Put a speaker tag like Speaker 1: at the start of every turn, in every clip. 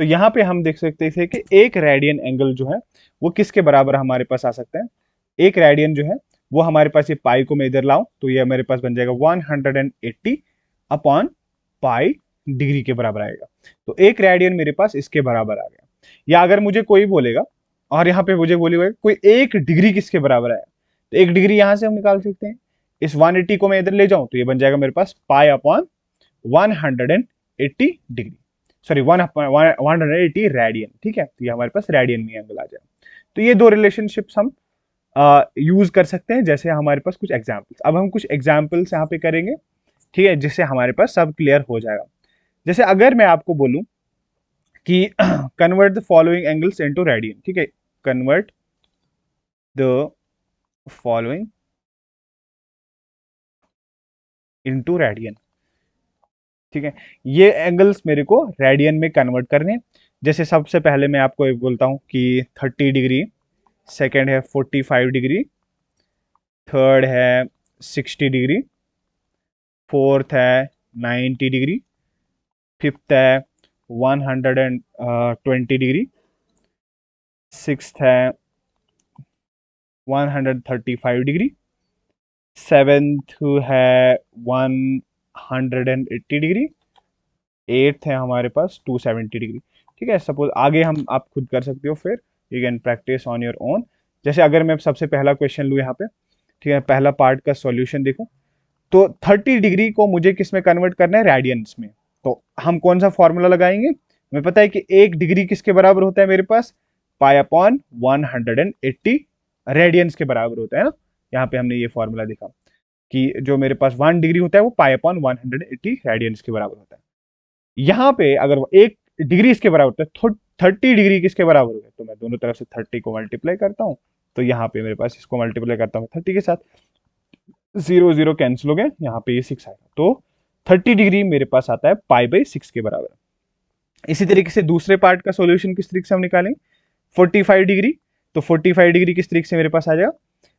Speaker 1: तो यहाँ पे हम देख सकते थे कि एक रेडियन एंगल जो है वो किसके बराबर हमारे पास आ सकता है। एक रेडियन जो है वो हमारे पास, ये पाई को मैं इधर लाऊं तो ये मेरे पास बन जाएगा 180 अपॉन पाई डिग्री के बराबर आएगा। तो एक रेडियन मेरे पास इसके बराबर आ गया। या अगर मुझे कोई बोलेगा और यहाँ पे मुझे बोलेगा कोई एक डिग्री किसके बराबर आया, तो एक डिग्री यहां से हम निकाल सकते हैं। इस 180 को मैं इधर ले जाऊं तो ये बन जाएगा मेरे पास pi upon 180 degree, sorry 180 radian. ठीक है, तो ये हमारे पास रेडियन में एंगल आ जाएगा। तो ये दो रिलेशनशिप्स हम यूज कर सकते हैं। जैसे हमारे पास कुछ एग्जाम्पल्स, अब हम कुछ एग्जाम्पल्स यहाँ पे करेंगे, ठीक है, जिससे हमारे पास सब क्लियर हो जाएगा। जैसे अगर मैं आपको बोलूं कि convert the following angles into radian, ठीक है, convert the following into radian, ठीक है, ये एंगल्स मेरे को रेडियन में कन्वर्ट करने हैं। जैसे सबसे पहले मैं आपको एक बोलता हूं कि 30 डिग्री, सेकेंड है 45 डिग्री, थर्ड है 60 डिग्री, फोर्थ है 90 डिग्री, फिफ्थ है 120 डिग्री, सिक्स्थ है 135 डिग्री, सेवेंथ है 180 डिग्री, एट्थ है हमारे पास 270 डिग्री। ठीक है, सपोज आगे हम आप खुद कर सकते हो, फिर you can practice on your own. जैसे अगर मैं सबसे पहला क्वेश्चन लूँ यहाँ पे, ठीक है, पहला पार्ट का सॉल्यूशन देखो, तो 30 डिग्री को मुझे किस में कन्वर्ट करना है, रेडियंस में। तो हम कौन सा फॉर्मूला लगाएंगे, हमें पता है कि एक डिग्री किसके बराबर होता है मेरे पास, पाई अपॉन 180 रेडियंस के बराबर होता है ना। यहाँ पे हमने ये फॉर्मूला देखा कि जो मेरे पास 1 डिग्री होता है वो पाई अपॉन 180 रेडियंस के बराबर होता है। यहाँ पे अगर एक डिग्री इसके बराबर होता है तो 30 डिग्री किसके बराबर होगा, तो मैं दोनों तरफ से 30 को मल्टीप्लाई करता हूँ। तो यहाँ पे मेरे पास इसको मल्टीप्लाई करता हूँ 30 के साथ, जीरो जीरो कैंसिल हो गए, यहाँ पे ये 6 आएगा। तो 30 डिग्री मेरे पास आता है पाई बाई 6 के बराबर। इसी तरीके से दूसरे पार्ट का सॉल्यूशन किस तरीके से हम निकालेंगे, 45 डिग्री, तो 45 डिग्री किस तरीके से मेरे पास आ जाएगा,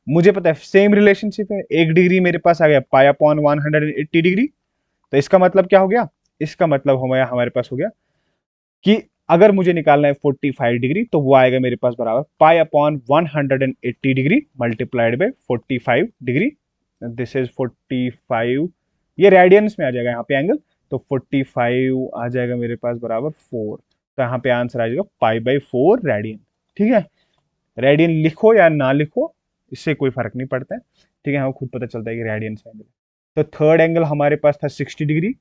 Speaker 1: मुझे पता है सेम रिलेशनशिप है, एक डिग्री मेरे पास आ गया पाई अपॉन 180 डिग्री। तो इसका मतलब क्या हो गया, इसका मतलब हमारे हमारे पास हो गया कि अगर मुझे निकालना है 45 डिग्री तो वो आएगा मेरे पास बराबर पाई upon 180 degree multiplied by 45 degree. This is 45, ये रेडियंस में आ जाएगा यहाँ पे एंगल, तो 45 आ जाएगा मेरे पास बराबर 4। तो यहाँ पे आंसर आ जाएगा पाई बाई 4 रेडियन। ठीक है, रेडियन लिखो या ना लिखो इससे कोई फर्क नहीं पड़ता है। ठीक है, हमें खुद पता चलता है कि रेडियंस में एंगल। तो थर्ड एंगल हमारे पास था 60 डिग्री।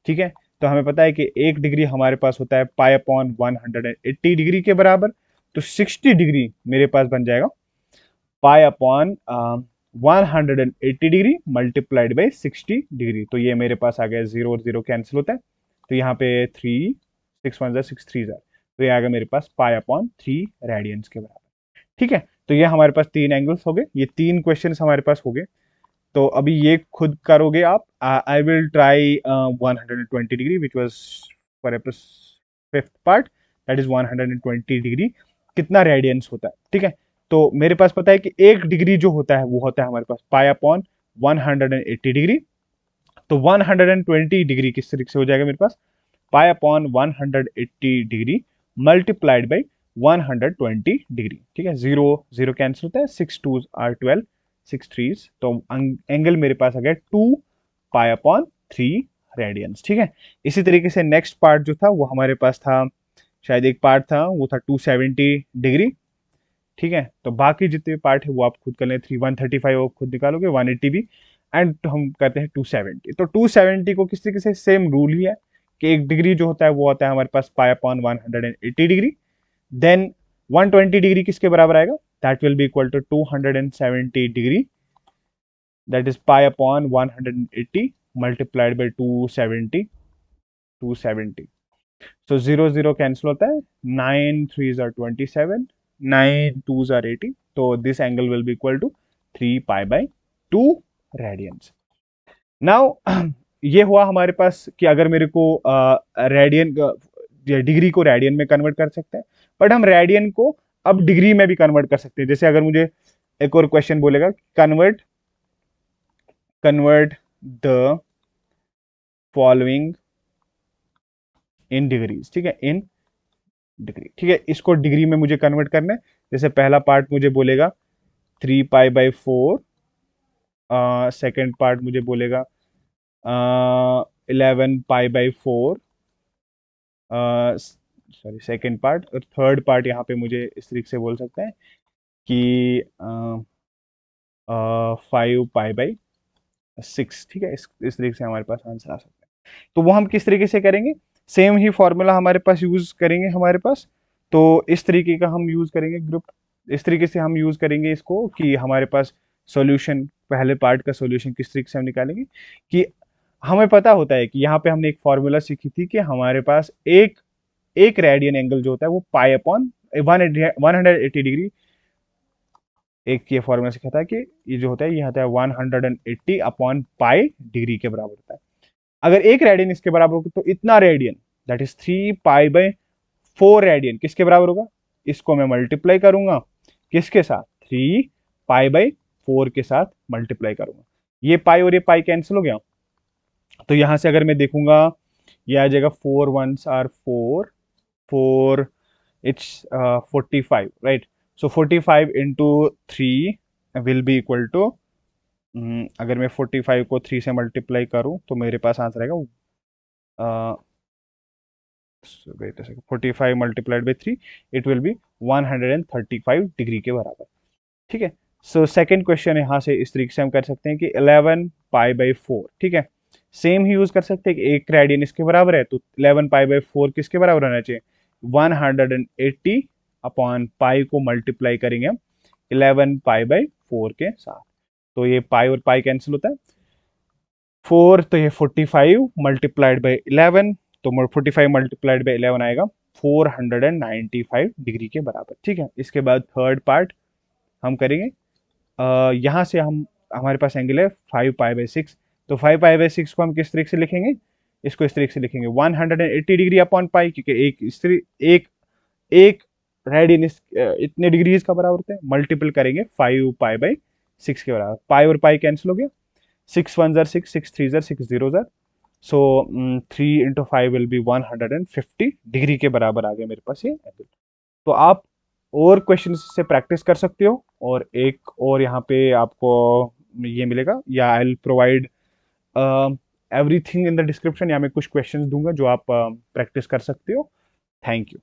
Speaker 1: ठीक है, तो हमें पता है कि एक डिग्री हमारे पास होता है पाई अपॉन 180 डिग्री के बराबर। तो 60 डिग्री मेरे पास बन जाएगा पाई upon 180 degree multiplied by 60 degree. तो ये मेरे पास आ गया, जीरो और जीरो कैंसिल होता है, तो यहाँ पे 3, 6 1 जा 6 3 जा, तो ये आ गया मेरे पास पाई अपॉन 3 रेडियंस के बराबर। ठीक है, तो ये हमारे पास तीन एंगल्स हो गए, ये तीन क्वेश्चन हमारे पास हो गए। तो अभी ये खुद करोगे आप। I will try 120 degree which was for fifth part, that is 120 degree कितना रेडियंस होता है। ठीक है, तो मेरे पास पता है कि एक डिग्री जो होता है वो होता है हमारे पास पाई अपॉन 180 डिग्री। तो 120 डिग्री किस तरीके से हो जाएगा मेरे पास, pi upon 180 degree multiplied by 120 degree. ठीक है, जीरो जीरो कैंसिल होता है, 6 2 आर 12, 6 3, तो एंगल मेरे पास आ गया 2 पाई अपॉन 3 रेडियंस। ठीक है, इसी तरीके से नेक्स्ट पार्ट जो था वो हमारे पास था, शायद एक पार्ट था वो था 270 डिग्री। ठीक है, तो बाकी जितने पार्ट है वो आप खुद कर लें, 135 आप खुद निकालोगे, 180 भी, एंड हम करते हैं 270। तो 270 को किस तरीके से, सेम रूल ही है कि एक डिग्री जो होता है वो होता है हमारे पास pi upon 180 degree. Then 120 degree किसके बराबर आएगा, that will be equal to 270 degree, that is pi upon 180 multiplied by 270, 270। So zero zero cancel होता है, 9 3 आर 27, 9 2 आर 80, तो this angle will be equal to 3 pi by 2 radians. Now ये हुआ हमारे पास कि अगर मेरे को रेडियन डिग्री को रेडियन में कन्वर्ट कर सकते हैं, बट हम रेडियन को अब डिग्री में भी कन्वर्ट कर सकते हैं। जैसे अगर मुझे एक और क्वेश्चन बोलेगा convert convert the following in degrees, ठीक है, इन डिग्री। ठीक है, इसको डिग्री में मुझे कन्वर्ट करना है। जैसे पहला पार्ट मुझे बोलेगा 3 पाई बाई 4, सेकेंड पार्ट मुझे बोलेगा 11 pi by 4, sorry second part, और थर्ड पार्ट यहाँ पे मुझे इस तरीके से बोल सकते हैं कि 5 पाई बाई 6। ठीक है, इस तरीके से हमारे पास आंसर आ सकता है। तो वो हम किस तरीके से करेंगे, सेम ही फॉर्मूला हमारे पास यूज करेंगे हमारे पास। तो इस तरीके का हम यूज करेंगे ग्रुप, इस तरीके से हम यूज करेंगे इसको कि हमारे पास सॉल्यूशन, पहले पार्ट का सॉल्यूशन किस तरीके से हम निकालेंगे कि हमें पता होता है कि यहाँ पे हमने एक फॉर्मूला सीखी थी कि हमारे पास एक एक रेडियन एंगल जो होता है वो पाई अपॉन 180 डिग्री, एक ये फॉर्मूला सीखा था कि ये जो होता है ये होता है 180 अपॉन पाई डिग्री के बराबर होता है। अगर एक रेडियन इसके बराबर होगा तो इतना radian, that is 3 pi by 4 radian किसके बराबर होगा, इसको मैं मल्टीप्लाई करूंगा किसके साथ, 3 पाई बाई 4 के साथ मल्टीप्लाई करूंगा। ये पाई और ये पाई कैंसिल हो गया। तो यहां से अगर मैं देखूंगा ये आ जाएगा 4 1s are 4, 4 it's 45, right. So 45 into 3 will be equal to, अगर मैं 45 को 3 से मल्टीप्लाई करूं तो मेरे पास आंसर आएगा, wait 45 multiplied by 3, it will be 135 degree के बराबर। ठीक है, सो सेकेंड क्वेश्चन यहाँ से इस तरीके से हम कर सकते हैं कि 11 पाई बाई 4। ठीक है, सेम ही यूज कर सकते हैं कि एक रेडियन इसके बराबर है तो 11 पाई बाई 4 किसके बराबर होना चाहिए, 180 अपॉन पाई को मल्टीप्लाई करेंगे हम 11 पाई बाई 4 के साथ। तो ये पाई और पाई कैंसिल होता है, 4 तो ये 45 मल्टीप्लाइड बाई 11, तो 45 मल्टीप्लाइड बाई 11 आएगा 495 डिग्री के बराबर। ठीक है, इसके बाद थर्ड पार्ट हम करेंगे, यहाँ से हम, हमारे पास एंगल है 5 पाई बाई 6। तो 5 पाई बाई 6 को हम किस तरीके से लिखेंगे, इसको इस तरीके से लिखेंगे 180 डिग्री अपॉन पाई, क्योंकि एक एक रेडियन इतने डिग्रीज का बराबर होता है, मल्टीपल करेंगे 5 पाई बाई 6 के बराबर, पाई और पाई कैंसिल हो गया, 6 1s are 6, 6 3s are 6 0s are, so 3 × 5 will be 150 degree के बराबर आ गया मेरे पास ये एंगल। तो आप और क्वेश्चन से प्रैक्टिस कर सकते हो, और एक और यहाँ पे आपको ये मिलेगा, या I will provide everything in the description, या मैं कुछ क्वेश्चंस दूंगा जो आप प्रैक्टिस कर सकते हो। Thank you.